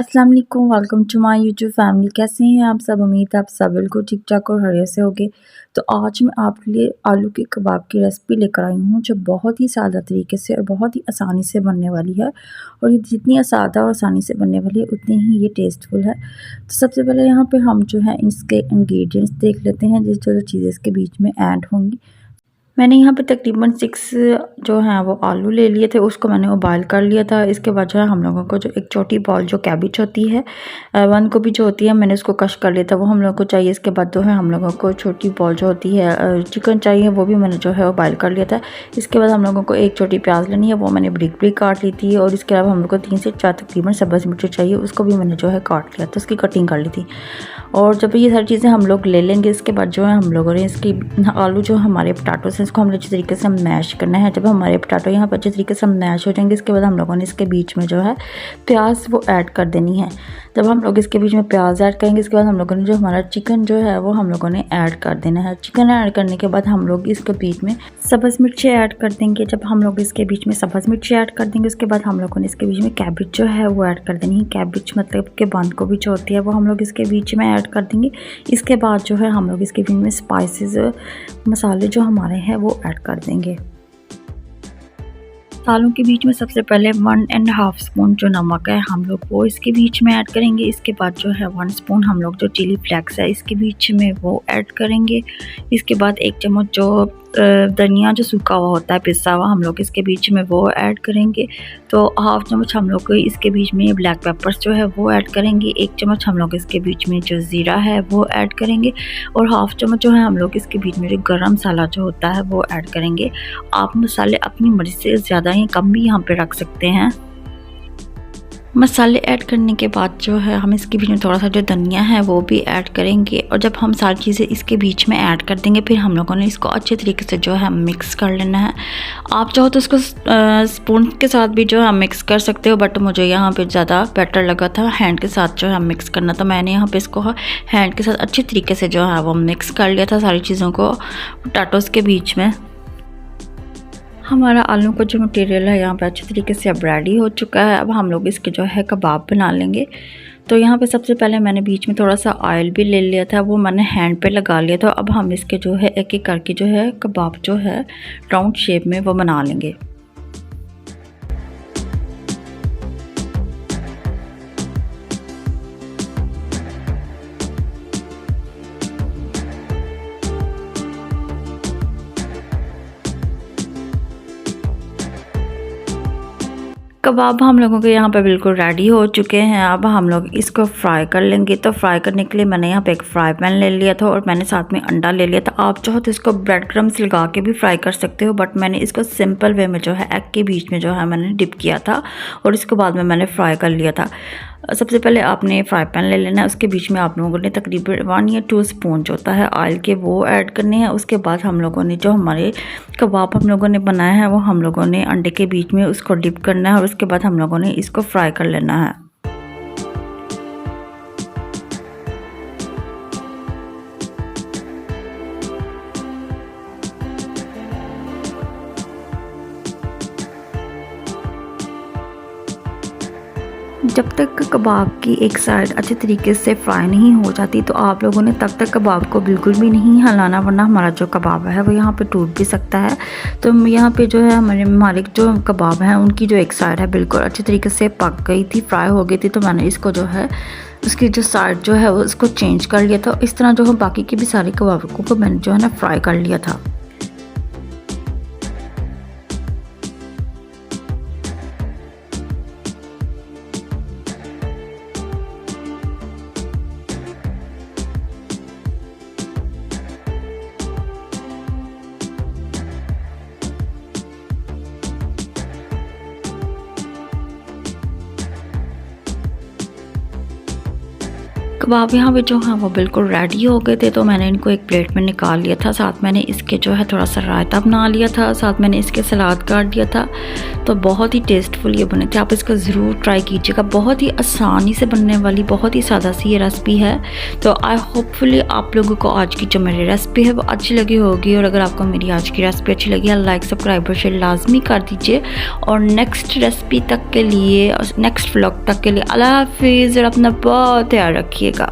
अस्सलाम वालेकुम, welcome to my YouTube family. कैसे हैं आप सब? उम्मीद है आप सब बिल्कुल ठीक-ठाक और खैरियत से होंगे। तो आज मैं आपके लिए आलू के कबाब की रेसिपी लेकर आई हूँ, जो बहुत ही सादा तरीके से और बहुत ही आसानी से बनने वाली है। और ये जितनी सादा और आसानी से बनने वाली है, उतनी ही ये टेस्टफुल है। तो सबसे पहले यहाँ पे हम जो है इसके इंग्रेडिएंट्स देख लेते हैं, जो चीज़ें इसके बीच में ऐड होंगी। मैंने यहाँ पे तकरीबन 6 जो हैं वो आलू ले लिए थे, उसको मैंने उबाल कर लिया था। इसके बाद जो है हम लोगों को जो एक छोटी बॉल जो कैबेज होती है, बंद गोभी जो होती है, मैंने उसको कश कर लिया था, वो हम लोगों को चाहिए। इसके बाद जो है हम लोगों को छोटी बॉल जो होती है चिकन चाहिए, वो भी मैंने जो है उबाल कर लिया था। इसके बाद हम लोगों को एक छोटी प्याज लेनी है, वो मैंने बरीक बरीक काट ली थी। और इसके अलावा हम लोग को 3 से 4 तकरीबन सब्ज़ मिर्ची चाहिए, उसको भी मैंने जो है काट लिया था, उसकी कटिंग कर ली थी। और जब ये सारी चीज़ें हम लोग ले लेंगे, इसके बाद जो है हम लोगों ने इसकी आलू जो हमारे पोटैटो से इसको हम अच्छी तरीके से मैश करना है। जब हमारे पोटैटो यहाँ पर अच्छे तरीके से मैश हो जाएंगे, इसके बाद हम लोगों ने इसके बीच में जो है प्याज वो ऐड कर देनी है। जब हम लोग इसके बीच में प्याज ऐड करेंगे, इसके बाद हम लोगों ने जो हमारा चिकन जो है वो हम लोगों ने ऐड कर देना है। चिकन ऐड करने के बाद हम लोग इसके बीच में सब्ज़ मिर्ची ऐड कर देंगे। जब हम लोग इसके बीच में सब्ज़ मिर्ची ऐड कर देंगे, उसके बाद हम लोगों ने इसके बीच में कैबेज जो है वो ऐड कर देनी है। कैबेज मतलब कि बंद गोभी जो होती है, वो हम लोग इसके बीच में ऐड कर देंगे। इसके बाद जो है हम लोग इसके बीच में स्पाइसेस मसाले जो हमारे हैं वो ऐड कर देंगे। दालों के बीच में सबसे पहले 1.5 स्पून जो नमक है हम लोग वो इसके बीच में ऐड करेंगे। इसके बाद जो है 1 स्पून हम लोग जो चिली फ्लेक्स है इसके बीच में वो ऐड करेंगे। इसके बाद 1 चम्मच जो धनिया जो सूखा हुआ होता है, पिसा हुआ, हम लोग इसके बीच में वो ऐड करेंगे। तो हाफ चम्मच हम लोग इसके बीच में ब्लैक पेपर्स जो है वो ऐड करेंगे। 1 चम्मच हम लोग इसके बीच में जो ज़ीरा है वो ऐड करेंगे। और हाफ चम्मच जो है हम लोग इसके बीच में जो गरम मसाला जो होता है वो ऐड करेंगे। आप मसाले अपनी मर्ज़ी से ज़्यादा या कम भी यहाँ पे रख सकते हैं। मसाले ऐड करने के बाद जो है हम इसके बीच में थोड़ा सा जो धनिया है वो भी ऐड करेंगे। और जब हम सारी चीज़ें इसके बीच में ऐड कर देंगे, फिर हम लोगों ने इसको अच्छे तरीके से जो है मिक्स कर लेना है। आप चाहो तो इसको स्पून के साथ भी जो है मिक्स कर सकते हो, बट मुझे यहाँ पे ज़्यादा बेटर लगा था हैंड के साथ जो है मिक्स करना, तो मैंने यहाँ पे इसको हैंड के साथ अच्छे तरीके से जो है वो मिक्स कर लिया था सारी चीज़ों को पोटैटोस के बीच में। हमारा आलू का जो मटेरियल है यहाँ पे अच्छे तरीके से अब रेडी हो चुका है। अब हम लोग इसके जो है कबाब बना लेंगे। तो यहाँ पे सबसे पहले मैंने बीच में थोड़ा सा ऑयल भी ले लिया था, वो मैंने हैंड पे लगा लिया था। अब हम इसके जो है एक एक करके जो है कबाब जो है राउंड शेप में वो बना लेंगे। कबाब हम लोगों के यहाँ पे बिल्कुल रेडी हो चुके हैं। अब हम लोग इसको फ्राई कर लेंगे। तो फ्राई करने के लिए मैंने यहाँ पे एक फ्राई पैन ले लिया था और मैंने साथ में अंडा ले लिया था। आप चाहो तो इसको ब्रेड क्रम्स लगा के भी फ्राई कर सकते हो, बट मैंने इसको सिंपल वे में जो है एग के बीच में जो है मैंने डिप किया था और इसके बाद में मैंने फ्राई कर लिया था। सबसे पहले आपने फ्राई पैन ले लेना है, उसके बीच में आप लोगों ने तकरीबन 1 या 2 स्पून जो होता है ऑयल के वो ऐड करने हैं। उसके बाद हम लोगों ने जो हमारे कबाब हम लोगों ने बनाया है वो हम लोगों ने अंडे के बीच में उसको डिप करना है और उसके बाद हम लोगों ने इसको फ्राई कर लेना है। जब तक कबाब की एक साइड अच्छे तरीके से फ्राई नहीं हो जाती, तो आप लोगों ने तब तक कबाब को बिल्कुल भी नहीं हिलाना, वरना हमारा जो कबाब है वो यहाँ पे टूट भी सकता है। तो यहाँ पे जो है हमारे जो कबाब हैं उनकी जो एक साइड है बिल्कुल अच्छे तरीके से पक गई थी, फ्राई हो गई थी। तो मैंने इसको जो है उसकी जो साइड जो है वो उसको चेंज कर लिया था। इस तरह जो है बाकी की भी सारी कबाबों को मैंने जो है ना फ्राई कर लिया था। कबाब यहाँ पे जो हैं वो बिल्कुल रेडी हो गए थे, तो मैंने इनको एक प्लेट में निकाल लिया था। साथ मैंने इसके जो है थोड़ा सा रायता बना लिया था, साथ मैंने इसके सलाद काट दिया था। तो बहुत ही टेस्टफुल ये बने थे, आप इसका ज़रूर ट्राई कीजिएगा। बहुत ही आसानी से बनने वाली बहुत ही सादा सी ये रेसिपी है। तो आई होपफुली आप लोगों को आज की जो मेरी रेसिपी है वो अच्छी लगी होगी, और अगर आपको मेरी आज की रेसिपी अच्छी लगी है लाइक सब्सक्राइब और शेयर लाजमी कर दीजिए। और नेक्स्ट रेसिपी तक के लिए, नेक्स्ट व्लॉग तक के लिए अल्लाह हाफिज़, और अपना बहुत ध्यान रखिएगा।